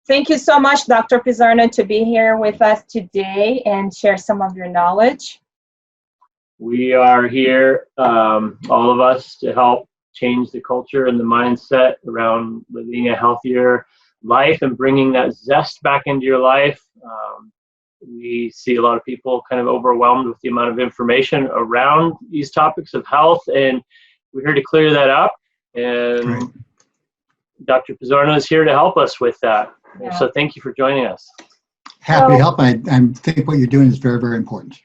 Thank you so much, Dr. Pizzorno, to be here with us today and share some of your knowledge. We are here, all of us, to help change the culture and the mindset around living a healthier life and bringing that zest back into your life. We see a lot of people kind of overwhelmed with the amount of information around these topics of health, and we're here to clear that up. And Great. Dr. Pizzorno is here to help us with that. Yeah. So thank you for joining us. Happy to help. I think what you're doing is very, very important.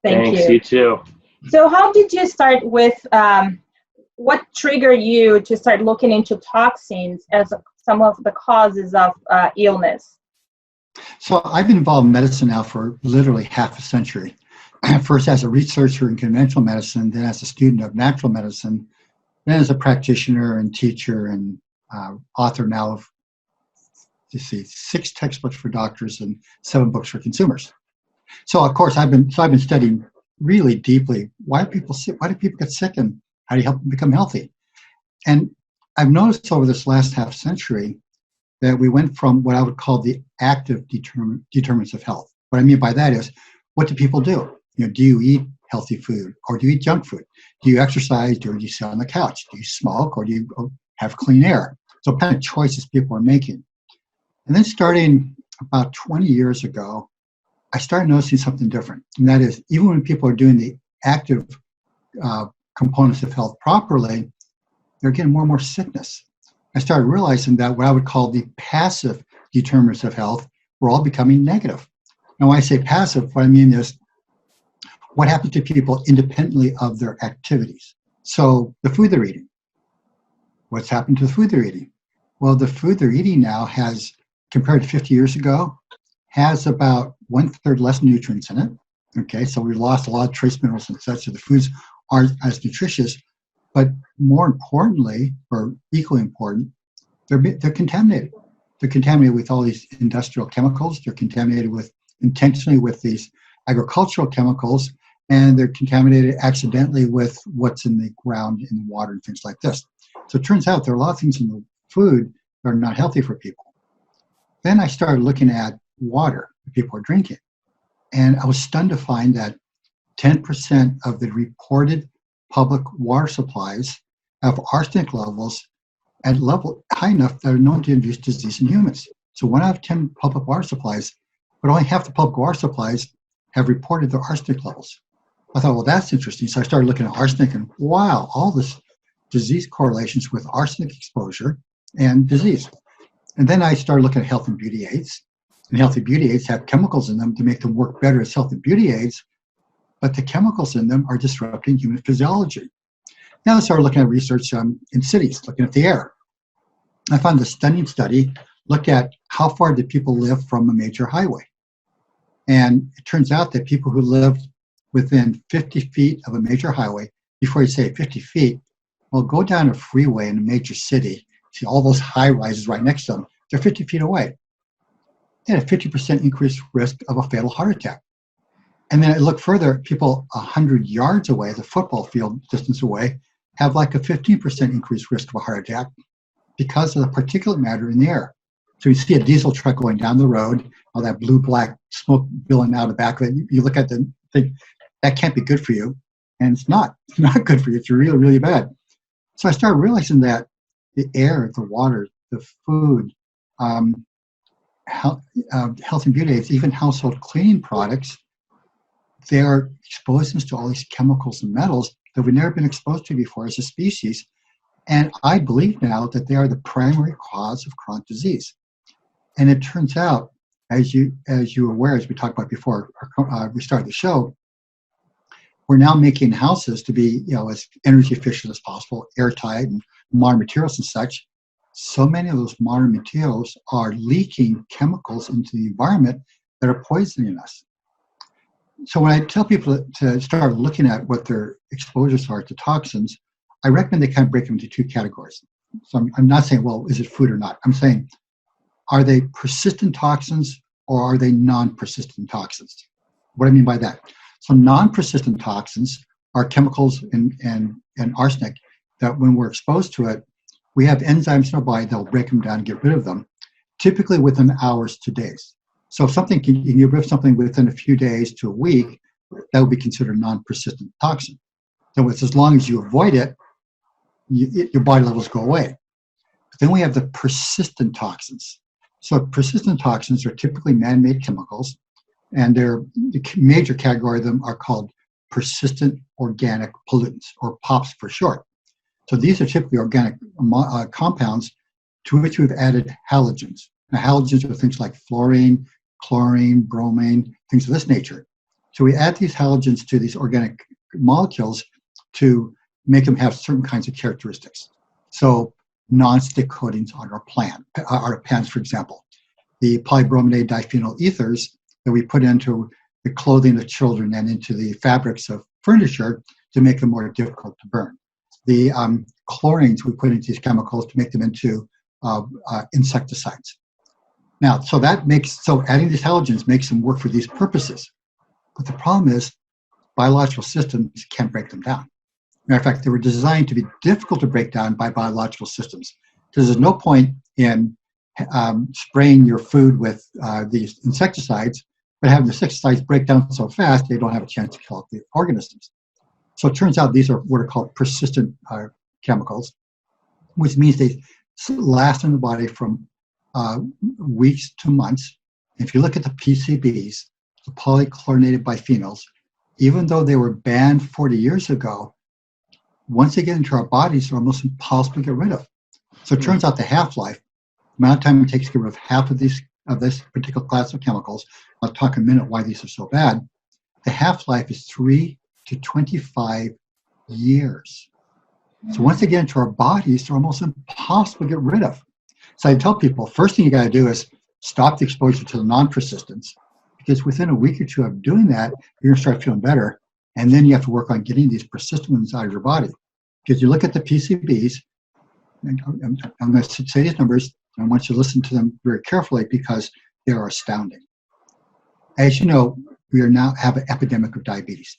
Thanks, you too. So how did you start with, what triggered you to start looking into toxins as some of the causes of illness? So I've been involved in medicine now for literally half a century. First as a researcher in conventional medicine, then as a student of natural medicine, then as a practitioner and teacher and author now of 6 textbooks for doctors and 7 books for consumers. So of course I've been studying really deeply why do people get sick and how do you help them become healthy. And I've noticed over this last half century that we went from what I would call the active determinants of health. What I mean by that is, what do people do? Do you eat healthy food or do you eat junk food? Do you exercise or do you sit on the couch? Do you smoke or do you have clean air? So what kind of choices people are making. And then starting about 20 years ago, I started noticing something different. And that is, even when people are doing the active components of health properly, they're getting more and more sickness. I started realizing that what I would call the passive determinants of health were all becoming negative. Now, when I say passive, what I mean is what happens to people independently of their activities. So the food they're eating. What's happened to the food they're eating? Well, the food they're eating now has, compared to 50 years ago, has about 1/3 less nutrients in it. Okay, so we've lost a lot of trace minerals and such, so the foods aren't as nutritious. But more importantly, or equally important, they're contaminated. They're contaminated with all these industrial chemicals. They're contaminated intentionally with these agricultural chemicals, and they're contaminated accidentally with what's in the ground, in the water, and things like this. So it turns out there are a lot of things in the food that are not healthy for people. Then I started looking at water that people are drinking, and I was stunned to find that 10% of the reported public water supplies have arsenic levels at level high enough that are known to induce disease in humans. So 1 out of 10 public water supplies, but only half the public water supplies have reported their arsenic levels. I thought, well, that's interesting. So I started looking at arsenic, and wow, all this disease correlations with arsenic exposure and disease. And then I started looking at health and beauty aids. And healthy beauty aids have chemicals in them to make them work better as health and beauty aids, but the chemicals in them are disrupting human physiology. Now I started looking at research in cities, looking at the air. I found a stunning study, looked at how far did people live from a major highway. And it turns out that people who lived within 50 feet of a major highway, before you say 50 feet, well, go down a freeway in a major city, see all those high rises right next to them, they're 50 feet away. They had a 50% increased risk of a fatal heart attack. And then I look further, people 100 yards away, the football field distance away, have like a 15% increased risk of a heart attack because of the particulate matter in the air. So you see a diesel truck going down the road, all that blue-black smoke billowing out of the back of it. You look at the thing, that can't be good for you. And it's not good for you. It's really, really bad. So I started realizing that the air, the water, the food, health and beauty aids, even household cleaning products, they are exposing us to all these chemicals and metals that we've never been exposed to before as a species. And I believe now that they are the primary cause of chronic disease. And it turns out, as you were aware, as we talked about before we started the show, we're now making houses to be, as energy efficient as possible, airtight and modern materials and such. So many of those modern materials are leaking chemicals into the environment that are poisoning us. So when I tell people to start looking at what their exposures are to toxins, I recommend they kind of break them into 2 categories. So I'm not saying, well, is it food or not? I'm saying, are they persistent toxins or are they non-persistent toxins? What do I mean by that? So non-persistent toxins are chemicals and arsenic that when we're exposed to it, we have enzymes in our body that will break them down and get rid of them. typically within hours to days. So if something you can get rid of something within a few days to a week, that would be considered non-persistent toxin. So it's as long as you avoid it, your body levels go away. But then we have the persistent toxins. So persistent toxins are typically man-made chemicals, and the major category of them are called persistent organic pollutants, or POPs for short. So these are typically organic compounds to which we've added halogens. Now, halogens are things like fluorine, chlorine, bromine, things of this nature. So we add these halogens to these organic molecules to make them have certain kinds of characteristics. So non-stick coatings on our pens, for example. The polybrominated diphenyl ethers that we put into the clothing of children and into the fabrics of furniture to make them more difficult to burn. The chlorines we put into these chemicals to make them into insecticides. Now, so adding these halogens makes them work for these purposes. But the problem is biological systems can't break them down. Matter of fact, they were designed to be difficult to break down by biological systems. Because there's no point in spraying your food with these insecticides, but having the insecticides break down so fast they don't have a chance to kill off the organisms. So it turns out these are what are called persistent chemicals, which means they last in the body from weeks to months. If you look at the PCBs, the polychlorinated biphenyls, even though they were banned 40 years ago, once they get into our bodies, they're almost impossible to get rid of. So it turns out the half-life, the amount of time it takes to get rid of half of this particular class of chemicals, I'll talk in a minute why these are so bad, the half-life is 3 to 25 years. So once they get into our bodies, they're almost impossible to get rid of. So I tell people, first thing you got to do is stop the exposure to the non-persistents, because within a week or two of doing that, you're going to start feeling better. And then you have to work on getting these persistent ones out of your body. Because you look at the PCBs, and I'm going to say these numbers, and I want you to listen to them very carefully because they are astounding. As you know, we now have an epidemic of diabetes.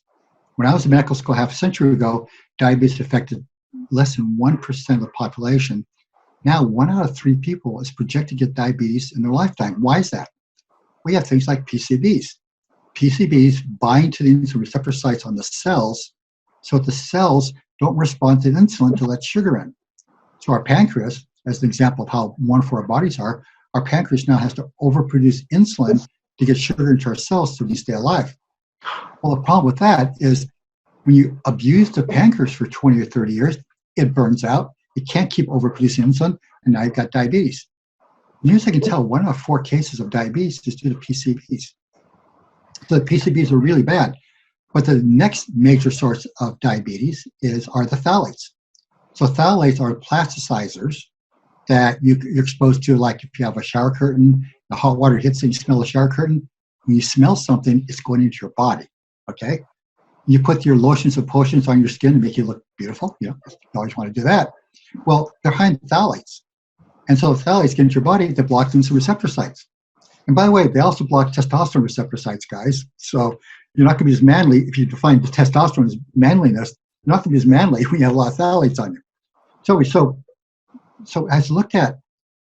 When I was in medical school half a century ago, diabetes affected less than 1% of the population. Now, 1 out of 3 people is projected to get diabetes in their lifetime. Why is that? We have things like PCBs. PCBs bind to the insulin receptor sites on the cells, so that the cells don't respond to insulin to let sugar in. So our pancreas, as an example of how wonderful our bodies are, our pancreas now has to overproduce insulin to get sugar into our cells so we stay alive. Well, the problem with that is when you abuse the pancreas for 20 or 30 years, it burns out. It can't keep overproducing insulin, and now you've got diabetes. Near as I can tell, 1 out of 4 cases of diabetes is due to PCBs. So the PCBs are really bad. But the next major source of diabetes are the phthalates. So phthalates are plasticizers that you're exposed to, like if you have a shower curtain, the hot water hits and you smell a shower curtain. When you smell something, it's going into your body, okay? You put your lotions and potions on your skin to make you look beautiful. You always want to do that. Well, they're high in phthalates. And so phthalates get into your body, they block insulin receptor sites. And by the way, they also block testosterone receptor sites, guys. So you're not going to be as manly. If you define the testosterone as manliness, you're not going to be as manly when you have a lot of phthalates on you. So as you look at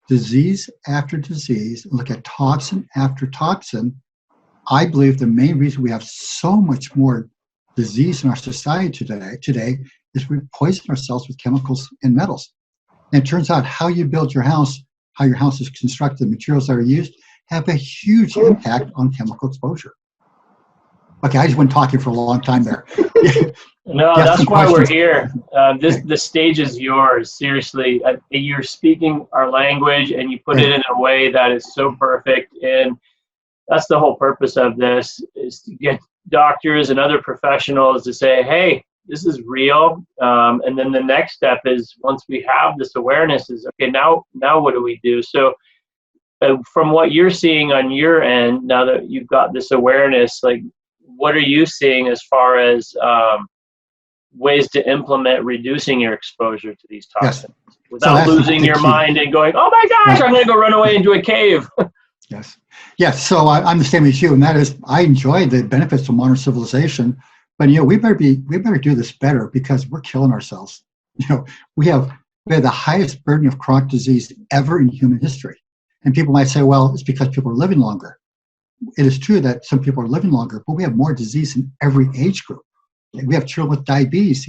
disease after disease, look at toxin after toxin, I believe the main reason we have so much more disease in our society today is we poison ourselves with chemicals and metals. And it turns out how you build your house, how your house is constructed, the materials that are used, have a huge impact on chemical exposure. Okay, I just went talking for a long time there. No, that's why we're here. The stage is yours. Seriously, you're speaking our language, and you put it in a way that is so perfect. And that's the whole purpose of this, is to get doctors and other professionals to say, hey, this is real. And then the next step is, once we have this awareness, is, okay, now what do we do? So from what you're seeing on your end, now that you've got this awareness, like, what are you seeing as far as ways to implement reducing your exposure to these toxins without losing your mind and going, oh my gosh, I'm going to go run away into a cave? Yes. So I'm the same as you, and that is, I enjoy the benefits of modern civilization, but we better do this better, because we're killing ourselves. We have the highest burden of chronic disease ever in human history. And people might say, well, it's because people are living longer. It is true that some people are living longer, but we have more disease in every age group. We have children with diabetes.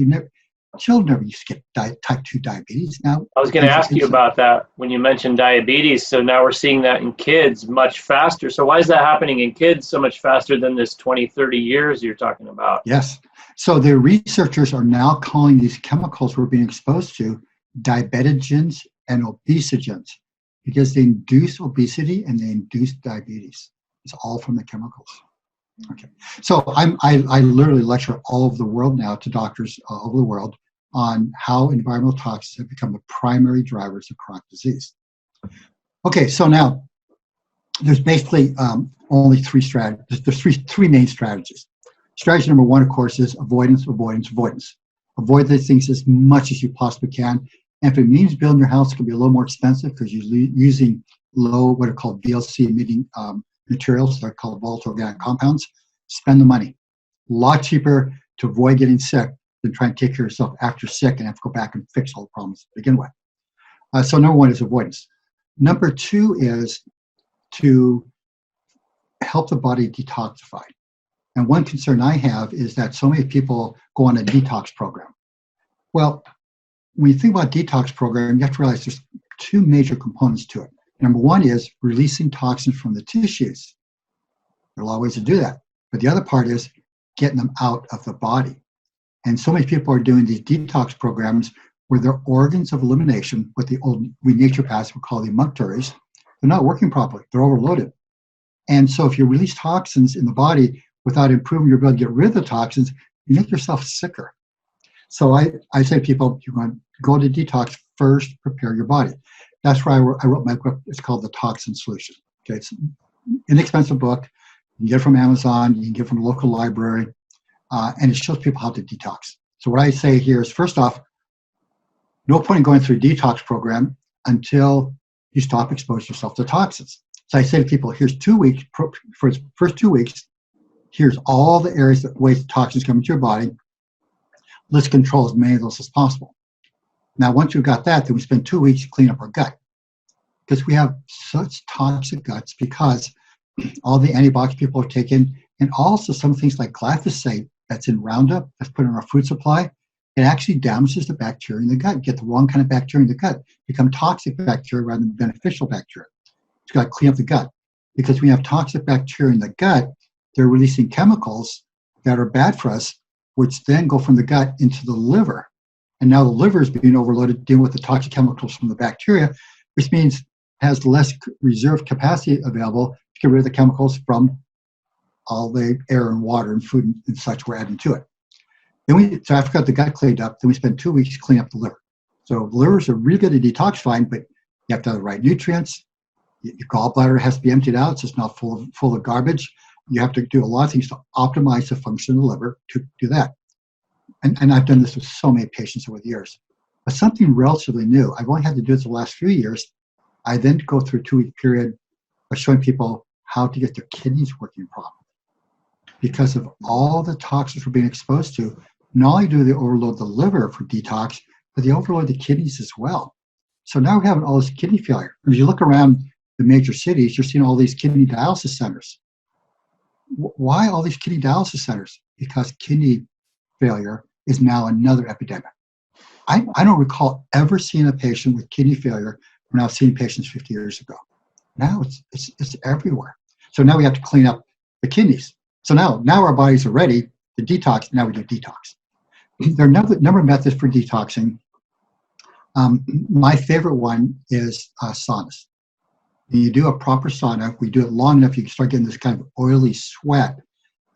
Children never used to get type 2 diabetes. Now, I was going to ask you about that when you mentioned diabetes. So now we're seeing that in kids much faster. So why is that happening in kids so much faster than this 20, 30 years you're talking about? Yes. So the researchers are now calling these chemicals we're being exposed to diabetogens and obesogens because they induce obesity and they induce diabetes. It's all from the chemicals. Okay. So I literally lecture all over the world now to doctors all over the world on how environmental toxins have become the primary drivers of chronic disease. Okay, so now there's basically only three strategies. There's three main strategies. Strategy number one, of course, is avoidance, avoidance, avoidance. Avoid these things as much as you possibly can. And if it means building your house, it can be a little more expensive because you're using low, what are called VOC emitting materials that are called volatile organic compounds. Spend the money. A lot cheaper to avoid getting sick than try and take care of yourself after you're sick and have to go back and fix all the problems to begin with. So number one is avoidance. Number two is to help the body detoxify. And one concern I have is that so many people go on a detox program. Well, when you think about detox program, you have to realize there's two major components to it. Number one is releasing toxins from the tissues. There are a lot of ways to do that. But the other part is getting them out of the body. And so many people are doing these detox programs where their organs of elimination, what the old we naturopaths would call the emunctories, they're not working properly. They're overloaded. And so if you release toxins in the body without improving your ability to get rid of the toxins, you make yourself sicker. So I say to people, you're going to go to detox first, prepare your body. That's why I wrote my book. It's called The Toxin Solution. Okay, it's an inexpensive book. You can get it from Amazon. You can get it from a local library. And it shows people how to detox. So what I say here is, first off, no point in going through a detox program until you stop exposing yourself to toxins. So I say to people, here's 2 weeks. For the first 2 weeks, here's all the areas that waste toxins come into your body. Let's control as many of those as possible. Now, once you've got that, then we spend 2 weeks to clean up our gut. Because we have such toxic guts because all the antibiotics people are taking, and also some things like glyphosate that's in Roundup, that's put in our food supply, it actually damages the bacteria in the gut. You get the wrong kind of bacteria in the gut, become toxic bacteria rather than beneficial bacteria. You've got to clean up the gut. Because when you have toxic bacteria in the gut, they're releasing chemicals that are bad for us, which then go from the gut into the liver. And now the liver is being overloaded dealing with the toxic chemicals from the bacteria, which means it has less reserve capacity available to get rid of the chemicals from all the air and water and food and such we're adding to it. Then so after we got the gut cleaned up, then we spend 2 weeks to clean up the liver. So livers are really good at detoxifying, but you have to have the right nutrients. Your gallbladder has to be emptied out so it's not full of garbage. You have to do a lot of things to optimize the function of the liver to do that. And I've done this with so many patients over the years. But something relatively new, I've only had to do this the last few years. I then go through a 2-week period of showing people how to get their kidneys working properly. Because of all the toxins we're being exposed to, not only do they overload the liver for detox, but they overload the kidneys as well. So now we're having all this kidney failure. If you look around the major cities, you're seeing all these kidney dialysis centers. Why all these kidney dialysis centers? Because kidney failure is now another epidemic. I don't recall ever seeing a patient with kidney failure when I was seeing patients 50 years ago. Now it's everywhere. So now we have to clean up the kidneys. So now our bodies are ready to detox. Now we do detox. There are a number of methods for detoxing. My favorite one is saunas. When you do a proper sauna, we do it long enough, you can start getting this kind of oily sweat.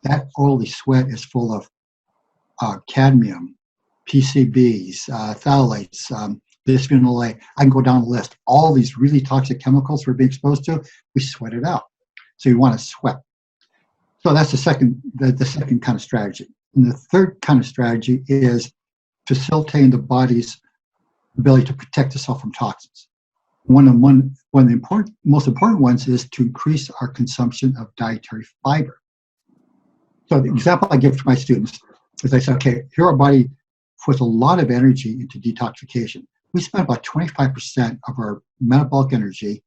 That oily sweat is full of cadmium, PCBs, phthalates, bisphenol A. I can go down the list. All these really toxic chemicals we're being exposed to, we sweat it out. So you want to sweat. So that's the second kind of strategy. And the third kind of strategy is facilitating the body's ability to protect itself from toxins. One of the most important ones is to increase our consumption of dietary fiber. So the example I give to my students is I say, okay, here our body puts a lot of energy into detoxification. We spend about 25% of our metabolic energy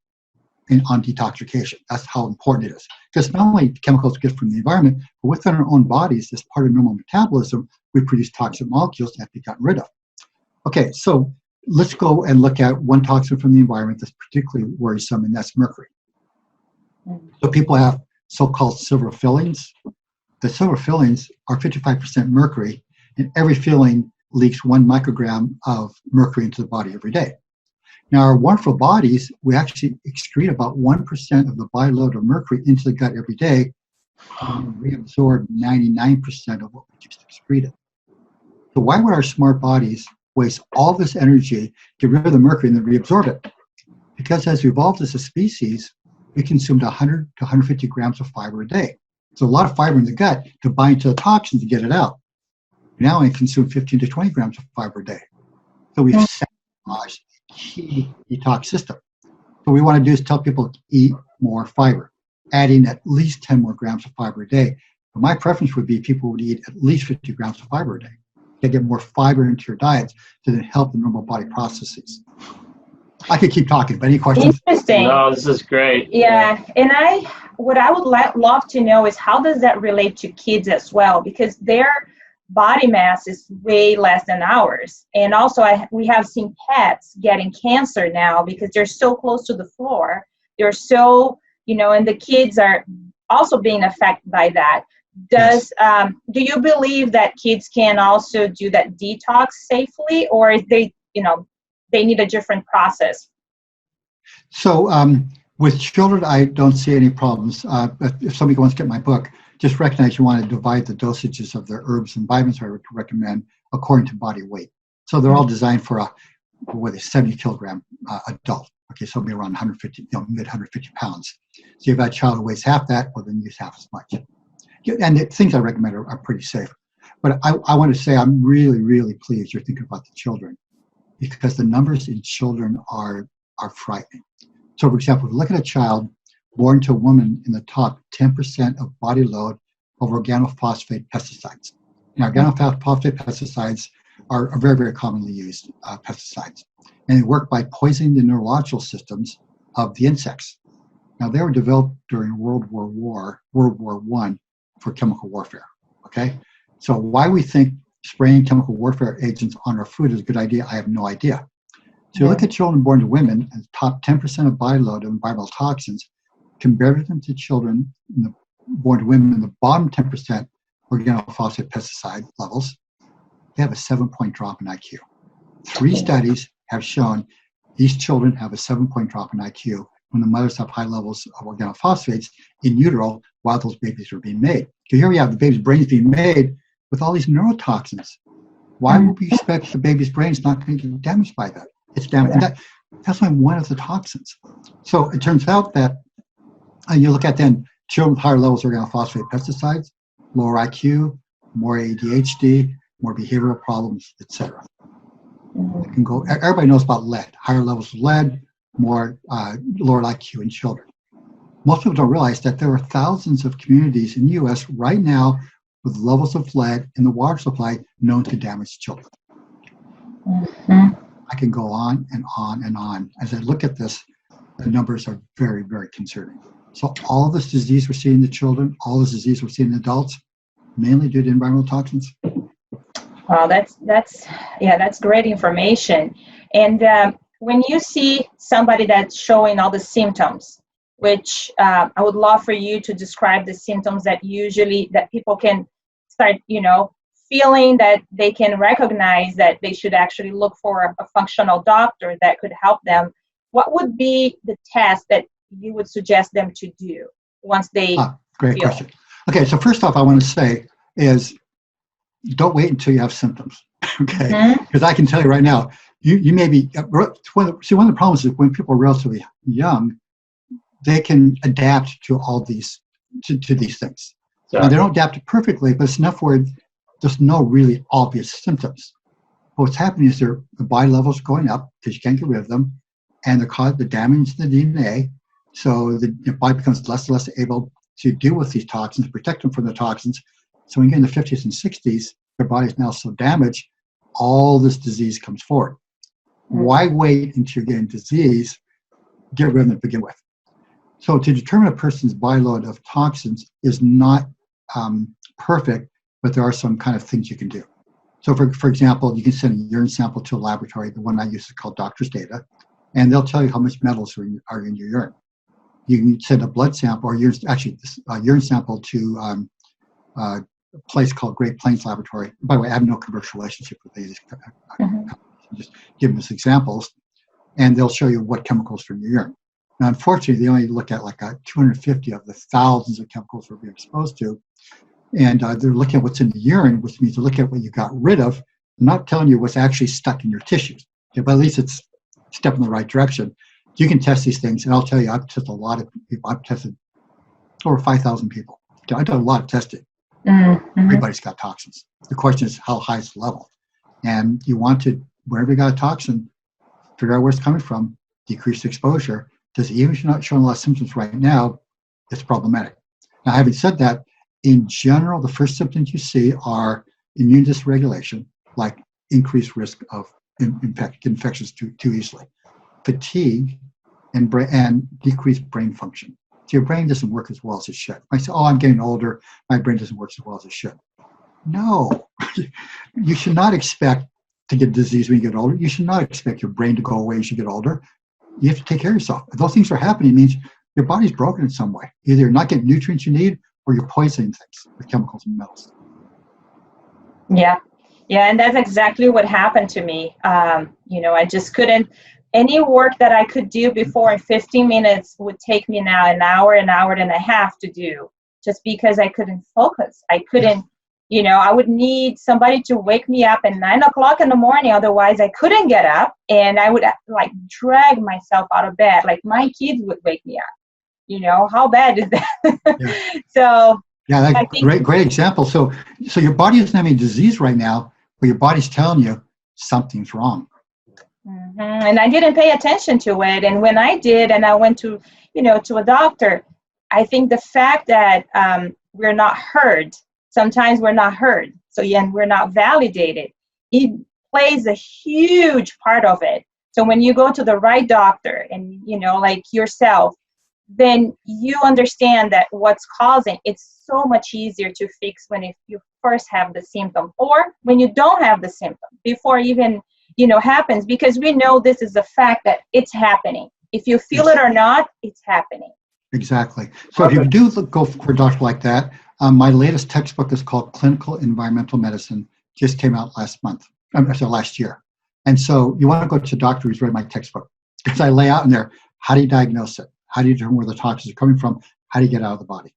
on detoxification. That's how important it is. Because not only chemicals we get from the environment, but within our own bodies, as part of normal metabolism, we produce toxic molecules that have to be gotten rid of. Okay, so let's go and look at one toxin from the environment that's particularly worrisome, and that's mercury. So people have so-called silver fillings. The silver fillings are 55% mercury, and every filling leaks 1 microgram of mercury into the body every day. Now, our wonderful bodies, we actually excrete about 1% of the body load of mercury into the gut every day, and we absorb 99% of what we just excreted. So why would our smart bodies waste all this energy, get rid of the mercury, and then reabsorb it? Because as we evolved as a species, we consumed 100 to 150 grams of fiber a day. So a lot of fiber in the gut to bind to the toxin to get it out. Now I consume 15 to 20 grams of fiber a day. So we've sabotaged a key detox system. What we want to do is tell people to eat more fiber, adding at least 10 more grams of fiber a day. But my preference would be people would eat at least 50 grams of fiber a day. To get more fiber into your diets to then help the normal body processes. I could keep talking, but any questions? Interesting. No, this is great. Yeah, and what I would love to know is how does that relate to kids as well? Because their body mass is way less than ours. And also we have seen pets getting cancer now because they're so close to the floor. They're so, and the kids are also being affected by that. Do you believe that kids can also do that detox safely, or is they need a different process? So with children, I don't see any problems. But if somebody wants to get my book, just recognize you want to divide the dosages of their herbs and vitamins I would recommend according to body weight. So they're all designed for a 70 kilogram adult. Okay, so maybe around 150, mid 150 pounds. So if you have a child who weighs half that, well, then use half as much. And the things I recommend are pretty safe. But I want to say I'm really, really pleased you're thinking about the children, because the numbers in children are frightening. So, for example, if you look at a child born to a woman in the top 10% of body load of organophosphate pesticides. Now, organophosphate pesticides are very, very commonly used pesticides. And they work by poisoning the neurological systems of the insects. Now, they were developed during World War I for chemical warfare, okay? So why we think spraying chemical warfare agents on our food is a good idea, I have no idea. So you look at children born to women, and the top 10% of body load of environmental toxins, compare them to children born to women in the bottom 10% organophosphate pesticide levels, they have a 7-point drop in IQ. 3 studies have shown these children have a 7-point drop in IQ when the mothers have high levels of organophosphates in utero while those babies are being made. So here we have the baby's brains being made with all these neurotoxins. Why would we expect the baby's brain's not going to get damaged by that? It's damaged. That's only one of the toxins. So it turns out that you look at then children with higher levels of organophosphate pesticides, lower IQ, more ADHD, more behavioral problems, etc. It can go. Everybody knows about lead. Higher levels of lead, more lower IQ in children. Most people don't realize that there are thousands of communities in the U.S. right now with levels of lead in the water supply known to damage children. I can go on and on and on. As I look at this, the numbers are very, very concerning. So all this disease we're seeing in the children, all this disease we're seeing in adults, mainly due to environmental toxins. Well, that's great information. And when you see somebody that's showing all the symptoms, which I would love for you to describe the symptoms that people can start, feeling that they can recognize that they should actually look for a functional doctor that could help them. What would be the test that you would suggest them to do once they Great question. Okay, so first off, I want to say is don't wait until you have symptoms, okay? Because I can tell you right now, you may be, one of the problems is when people are relatively young, they can adapt to all these, to these things. Now, they don't adapt it perfectly, but it's enough where there's no really obvious symptoms. What's happening is the body levels going up because you can't get rid of them, and they're causing the damage to the DNA, so the body becomes less and less able to deal with these toxins, protect them from the toxins. So when you get in the 50s and 60s, their body is now so damaged, all this disease comes forward. Why wait until you're getting disease? Get rid of them to begin with. So to determine a person's body load of toxins is not perfect, but there are some kind of things you can do. So for example, you can send a urine sample to a laboratory. The one I use is called Doctor's Data, and they'll tell you how much metals are in your urine. You can send a blood sample, or urine sample to a place called Great Plains Laboratory. By the way, I have no commercial relationship with these. Just give them as examples, and they'll show you what chemicals are in your urine. Now, unfortunately, they only look at like 250 of the thousands of chemicals we're being exposed to. And they're looking at what's in the urine, which means they're looking at what you got rid of, not telling you what's actually stuck in your tissues. Okay, but at least it's a step in the right direction. You can test these things, and I'll tell you, I've tested a lot of people. I've tested over 5,000 people. I've done a lot of testing. Everybody's got toxins. The question is, how high is the level? And you want to, wherever you got a toxin, figure out where it's coming from, decrease exposure, because even if you're not showing a lot of symptoms right now, it's problematic. Now, having said that, in general, the first symptoms you see are immune dysregulation, like increased risk of infections too easily, fatigue, and decreased brain function. So your brain doesn't work as well as it should. I say, oh, I'm getting older, my brain doesn't work as well as it should. No, you should not expect to get disease when you get older. You should not expect your brain to go away as you get older. You have to take care of yourself. If those things are happening, it means your body's broken in some way. Either you're not getting nutrients you need, or you're poisoning things with chemicals and metals. Yeah, and that's exactly what happened to me. I just couldn't. Any work that I could do before in 15 minutes would take me now an hour and a half to do, just because I couldn't focus. I couldn't, I would need somebody to wake me up at 9 o'clock in the morning. Otherwise, I couldn't get up, and I would like drag myself out of bed. Like my kids would wake me up. How bad is that? Yeah. So yeah, that's great example. So your body isn't having disease right now, but your body's telling you something's wrong. And I didn't pay attention to it. And when I did, and I went to a doctor, I think the fact that we're not heard, sometimes we're not heard. So and we're not validated. It plays a huge part of it. So when you go to the right doctor and, like yourself, then you understand that what's causing, it's so much easier to fix when if you first have the symptom, or when you don't have the symptom before even happens, because we know this is a fact that it's happening. If you feel it or not, it's happening. Exactly. So if you do go for a doctor like that, my latest textbook is called Clinical Environmental Medicine, just came out last year. And so you want to go to a doctor who's read my textbook, because I lay out in there, how do you diagnose it? How do you determine where the toxins are coming from? How do you get out of the body?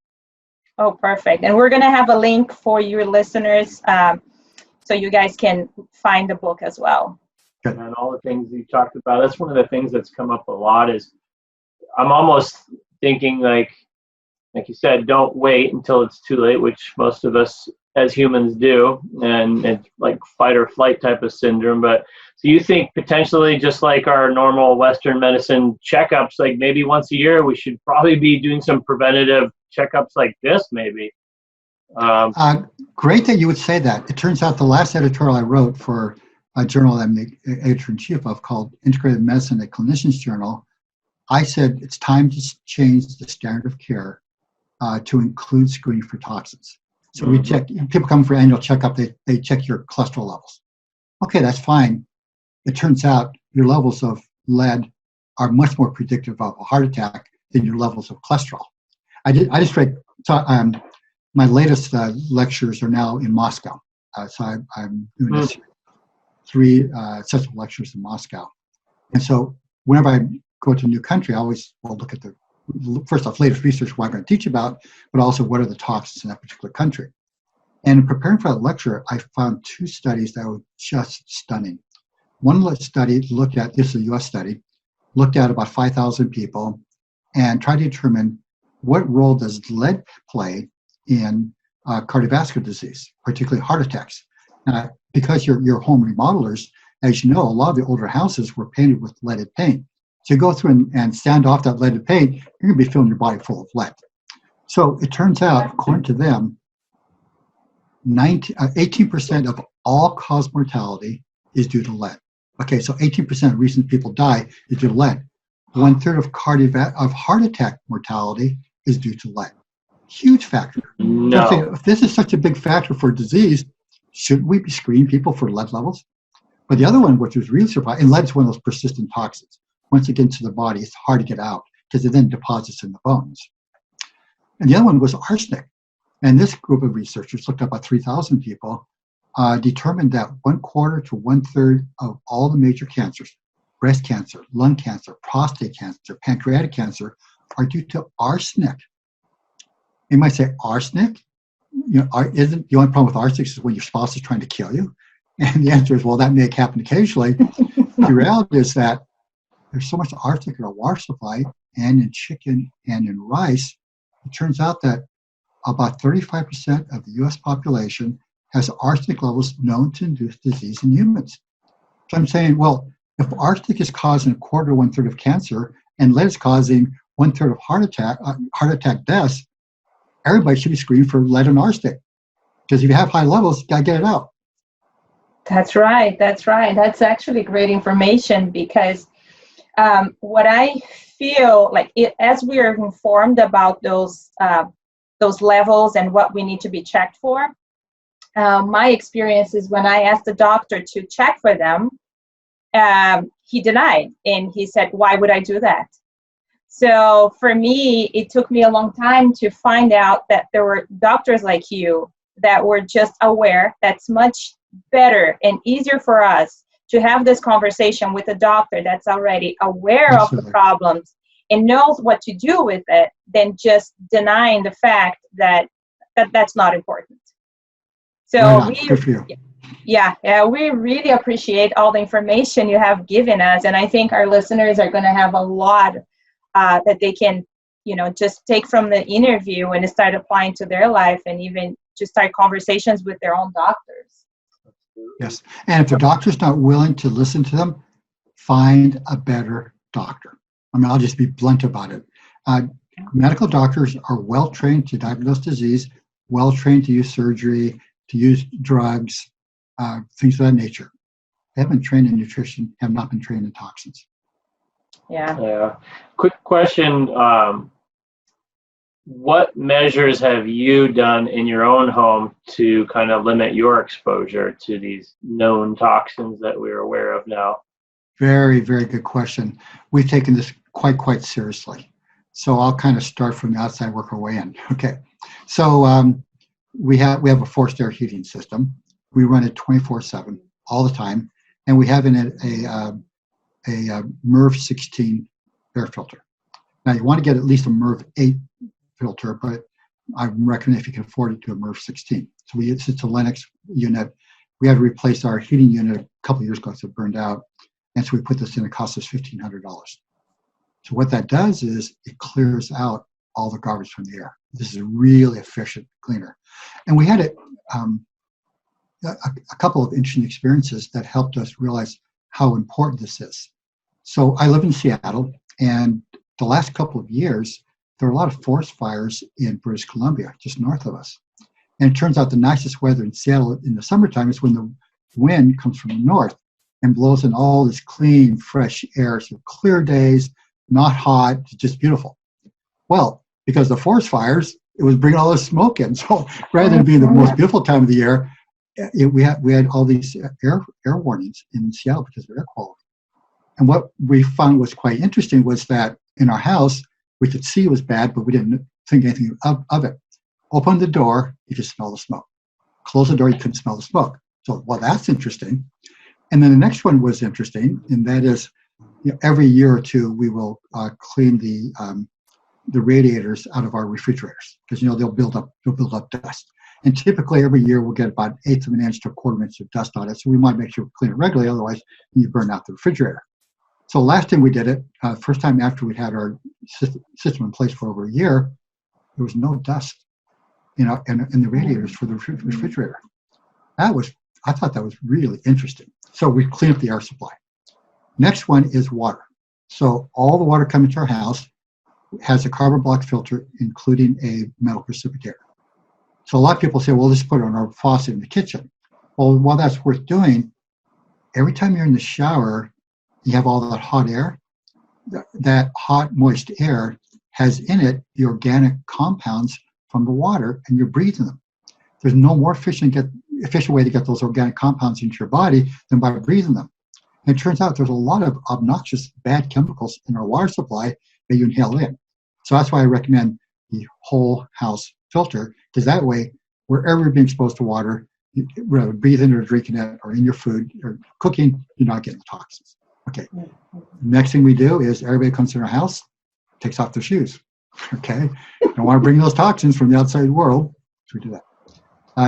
Oh, perfect. And we're going to have a link for your listeners so you guys can find the book as well. Good. And all the things you talked about, that's one of the things that's come up a lot is I'm almost thinking like you said, don't wait until it's too late, which most of us as humans do, and it's like fight or flight type of syndrome. But so you think potentially just like our normal Western medicine checkups, like maybe once a year, we should probably be doing some preventative checkups like this maybe. Great that you would say that. It turns out the last editorial I wrote for a journal I'm the editor-in-chief of called Integrated Medicine, a Clinician's Journal, I said it's time to change the standard of care to include screening for toxins. So we check, people come for annual checkup, they check your cholesterol levels. Okay, that's fine. It turns out your levels of lead are much more predictive of a heart attack than your levels of cholesterol. I just read, my latest lectures are now in Moscow. So I'm doing this 3 sets of lectures in Moscow. And so whenever I go to a new country, I always will look at the, first off, latest research, what I'm going to teach about, but also what are the toxins in that particular country. And in preparing for that lecture, I found 2 studies that were just stunning. One study looked at, this is a US study, looked at about 5,000 people and tried to determine what role does lead play in cardiovascular disease, particularly heart attacks. Because you're home remodelers, as you know, a lot of the older houses were painted with leaded paint. So you go through and sand off that leaded paint, you're going to be filling your body full of lead. So it turns out, according to them, 18% of all cause mortality is due to lead. Okay, so 18% of the reasons people die is due to lead. 1/3 of heart attack mortality is due to lead. Huge factor. No. So if this is such a big factor for disease, shouldn't we be screening people for lead levels? But the other one, which was really surprising, and lead is one of those persistent toxins. Once it gets into the body, it's hard to get out because it then deposits in the bones. And the other one was arsenic. And this group of researchers looked up about 3,000 people, determined that 1/4 to 1/3 of all the major cancers, breast cancer, lung cancer, prostate cancer, pancreatic cancer, are due to arsenic. You might say, arsenic? Isn't the only problem with arsenic is when your spouse is trying to kill you? And the answer is, well, that may happen occasionally. The reality is that there's so much arsenic in our water supply and in chicken and in rice. It turns out that about 35% of the U.S. population has arsenic levels known to induce disease in humans. So I'm saying, well, if arsenic is causing 1/4 to 1/3 of cancer and lead is causing 1/3 of heart attack deaths, everybody should be screened for lead and arsenic. Because if you have high levels, you gotta get it out. That's right. That's right. That's actually great information because what I feel like as we are informed about those levels and what we need to be checked for, my experience is when I asked the doctor to check for them, he denied, and he said, "Why would I do that?" So for me, it took me a long time to find out that there were doctors like you that were just aware. That's much better and easier for us to have this conversation with a doctor that's already aware of the problems and knows what to do with it than just denying the fact that that's not important. So we really appreciate all the information you have given us, and I think our listeners are going to have a lot that they can, just take from the interview and start applying to their life, and even just start conversations with their own doctors. Yes, and if the doctor's not willing to listen to them, find a better doctor. I mean, I'll just be blunt about it. Medical doctors are well trained to diagnose disease, well trained to use surgery, to use drugs, things of that nature. They haven't been trained in nutrition, have not been trained in toxins. Yeah. Quick question. What measures have you done in your own home to kind of limit your exposure to these known toxins that we're aware of now? Very, very good question. We've taken this quite seriously. So I'll kind of start from the outside, work our way in. Okay. So we have a forced air heating system. We run it 24/7 all the time, and we have in it a MERV 16 air filter. Now you want to get at least a MERV 8 filter, but I recommend if you can afford it to a MERV 16. So it's a Lennox unit. We had to replace our heating unit a couple of years ago because it burned out, and so we put this in. It cost us $1,500. So what that does is it clears out all the garbage from the air. This is a really efficient cleaner, and we had a couple of interesting experiences that helped us realize how important this is. So I live in Seattle, and the last couple of years, there are a lot of forest fires in British Columbia, just north of us. And it turns out the nicest weather in Seattle in the summertime is when the wind comes from the north and blows in all this clean, fresh air. So clear days, not hot, just beautiful. Well, because of the forest fires, it was bringing all this smoke in. So rather than being the most beautiful time of the year, we had all these air warnings in Seattle because of air quality. And what we found was quite interesting was that in our house, we could see it was bad, but we didn't think anything of it. Open the door, you could smell the smoke. Close the door, you couldn't smell the smoke. So, well, that's interesting. And then the next one was interesting, and that is, every year or two, we will clean the radiators out of our refrigerators because they'll build up dust. And typically every year we'll get about 1/8 of an inch to 1/4 inch of dust on it. So we want to make sure we clean it regularly, otherwise you burn out the refrigerator. So last time we did it, first time after we'd had our system in place for over a year, there was no dust, in the radiators for the refrigerator. I thought that was really interesting. So we clean up the air supply. Next one is water. So all the water coming to our house has a carbon block filter, including a metal precipitator. So a lot of people say, well, just put it on our faucet in the kitchen. Well, while that's worth doing, every time you're in the shower, you have all that hot air. that hot, moist air has in it the organic compounds from the water, and you're breathing them. There's no more efficient way to get those organic compounds into your body than by breathing them. And it turns out there's a lot of obnoxious bad chemicals in our water supply that you inhale in. So that's why I recommend the whole house filter, because that way, wherever you're being exposed to water, whether breathing or drinking it or in your food or cooking, you're not getting the toxins. Okay. Next thing we do is everybody comes in our house, takes off their shoes. Okay. Don't want to bring those toxins from the outside world, so we do that.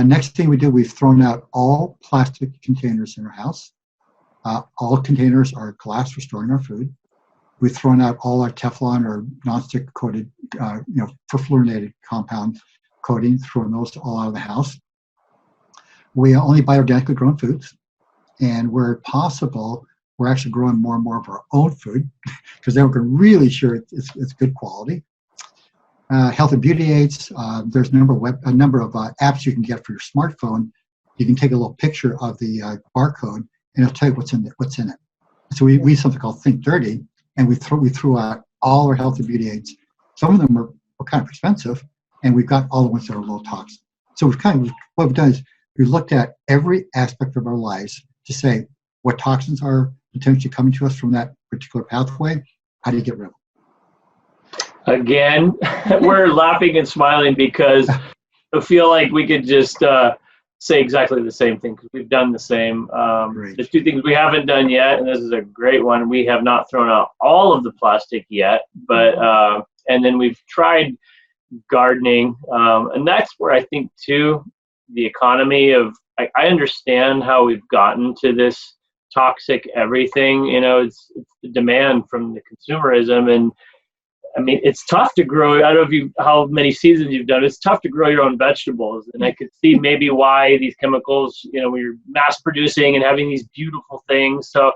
Next thing we do, we've thrown out all plastic containers in our house. All containers are glass for storing our food. We've thrown out all our Teflon or nonstick coated, perfluorinated compound coating, throwing those all out of the house. We only buy organically grown foods, and where possible, we're actually growing more and more of our own food because then we're really sure it's good quality. Health and beauty aids. There's a number of apps you can get for your smartphone. You can take a little picture of the barcode, and it'll tell you what's in it. So we use something called Think Dirty, and we threw out all our health and beauty aids. Some of them were kind of expensive, and we've got all the ones that are low toxin. So what we've done is we've looked at every aspect of our lives to say what toxins are potentially coming to us from that particular pathway. How do you get rid of them? Again, we're laughing and smiling because I feel like we could just say exactly the same thing because we've done the same. There's two things we haven't done yet, and this is a great one. We have not thrown out all of the plastic yet, but and then we've tried gardening, and that's where I think too the economy of I understand how we've gotten to this toxic everything. It's the demand from the consumerism, and I mean, it's tough to grow. I don't know how many seasons you've done. It's tough to grow your own vegetables. And I could see maybe why these chemicals, we're mass producing and having these beautiful things. So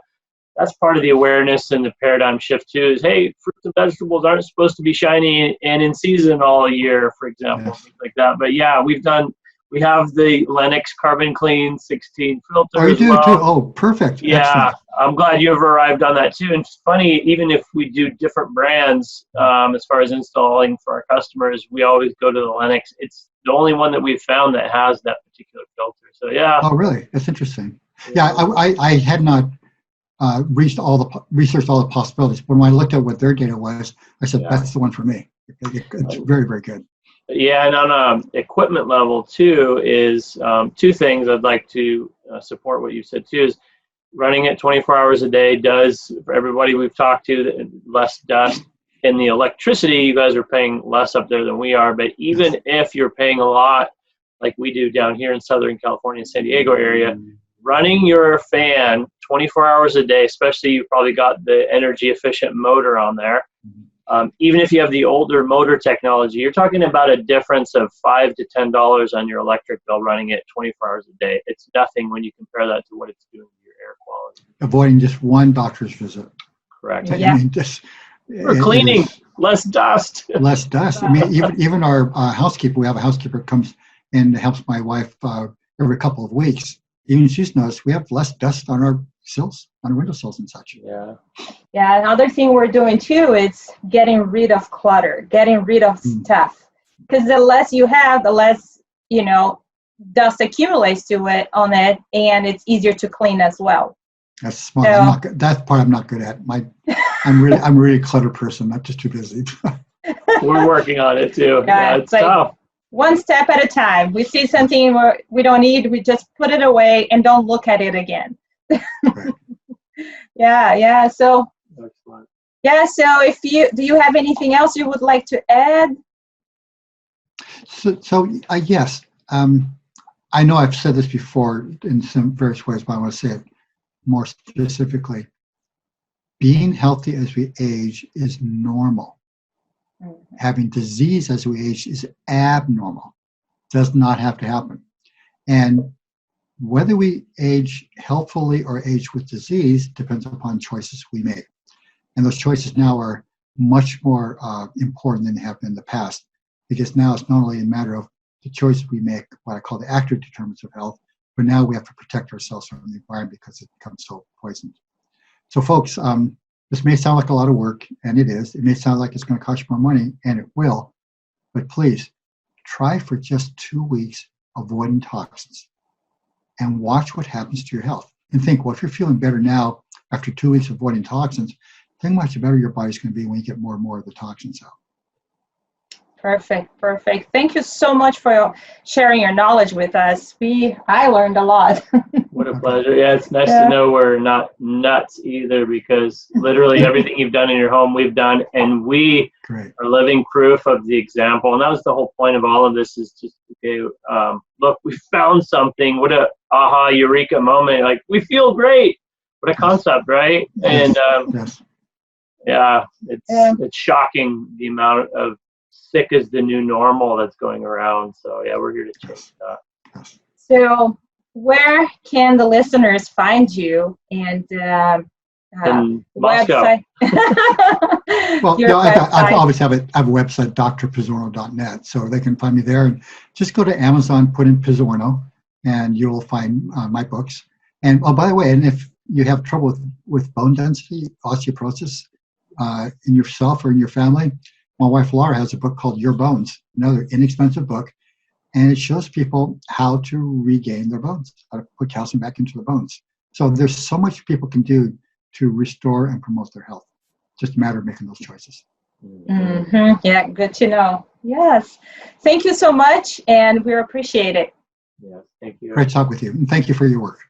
that's part of the awareness and the paradigm shift too is, hey, fruits and vegetables aren't supposed to be shiny and in season all year, for example, things like that. But yeah, we have the Lennox Carbon Clean 16 filter. Oh, you do too? Oh, perfect. Yeah, excellent. I'm glad you've arrived on that too. And it's funny, even if we do different brands, as far as installing for our customers, we always go to the Lennox. It's the only one that we've found that has that particular filter. So yeah. Oh, really? That's interesting. Yeah, I had not researched all the possibilities. But when I looked at what their data was, I said, that's the one for me. It's very, very good. Yeah, and on equipment level too is two things I'd like to support what you said too is running it 24 hours a day does, for everybody we've talked to, less dust. In the electricity, you guys are paying less up there than we are, but even if you're paying a lot, like we do down here in Southern California, San Diego area, running your fan 24 hours a day, especially you've probably got the energy efficient motor on there. Even if you have the older motor technology, you're talking about a difference of $5 to $10 on your electric bill running it 24 hours a day. It's nothing when you compare that to what it's doing to your air quality. Avoiding just one doctor's visit. Correct. Yeah. I mean, for cleaning, less dust. Less dust. I mean, even our housekeeper, we have a housekeeper who comes and helps my wife every couple of weeks. Even she's noticed we have less dust on our sills, on our windowsills and such. Yeah. Yeah, another thing we're doing too is getting rid of clutter, getting rid of stuff. Because the less you have, the less, dust accumulates to it on it, and it's easier to clean as well. That's smart. So, that part I'm not good at. I'm really a clutter person. I'm just too busy. We're working on it too. Yeah, it's like tough. One step at a time. We see something we don't need, we just put it away and don't look at it again. Right. Yeah. So, excellent. Yeah. So, do you have anything else you would like to add? So yes. I know I've said this before in some various ways, but I want to say it more specifically. Being healthy as we age is normal. Mm-hmm. Having disease as we age is abnormal. Does not have to happen. And whether we age healthfully or age with disease depends upon choices we make. And those choices now are much more important than they have been in the past, because now it's not only a matter of the choice we make, what I call the active determinants of health, but now we have to protect ourselves from the environment because it becomes so poisoned. So folks, This may sound like a lot of work, and it is. It may sound like it's going to cost you more money, and it will. But please, try for just 2 weeks avoiding toxins and watch what happens to your health. And think, well, if you're feeling better now after 2 weeks avoiding toxins, think how much better your body's going to be when you get more and more of the toxins out. Perfect. Thank you so much for sharing your knowledge with us. I learned a lot. What a pleasure. Yeah, it's nice to know we're not nuts either, because literally everything you've done in your home, we've done, and we are living proof of the example. And that was the whole point of all of this, is just, okay, look, we found something. What a aha, eureka moment. Like, we feel great. What a concept, right? And yeah, it's shocking the amount of sick is the new normal that's going around. So yeah, we're here to change that. So where can the listeners find you, and in Moscow? Well, I always have I have a website, drpizzorno.net, so they can find me there. And just go to Amazon, put in Pizzorno, and you'll find my books. And oh, by the way, and if you have trouble with bone density, osteoporosis, in yourself or in your family, my wife Laura has a book called Your Bones, another inexpensive book, and it shows people how to regain their bones, how to put calcium back into their bones. So there's so much people can do to restore and promote their health. Just a matter of making those choices. Mm-hmm. Yeah, good to know. Yes. Thank you so much, and we appreciate it. Yeah, thank you. Great talk with you, and thank you for your work.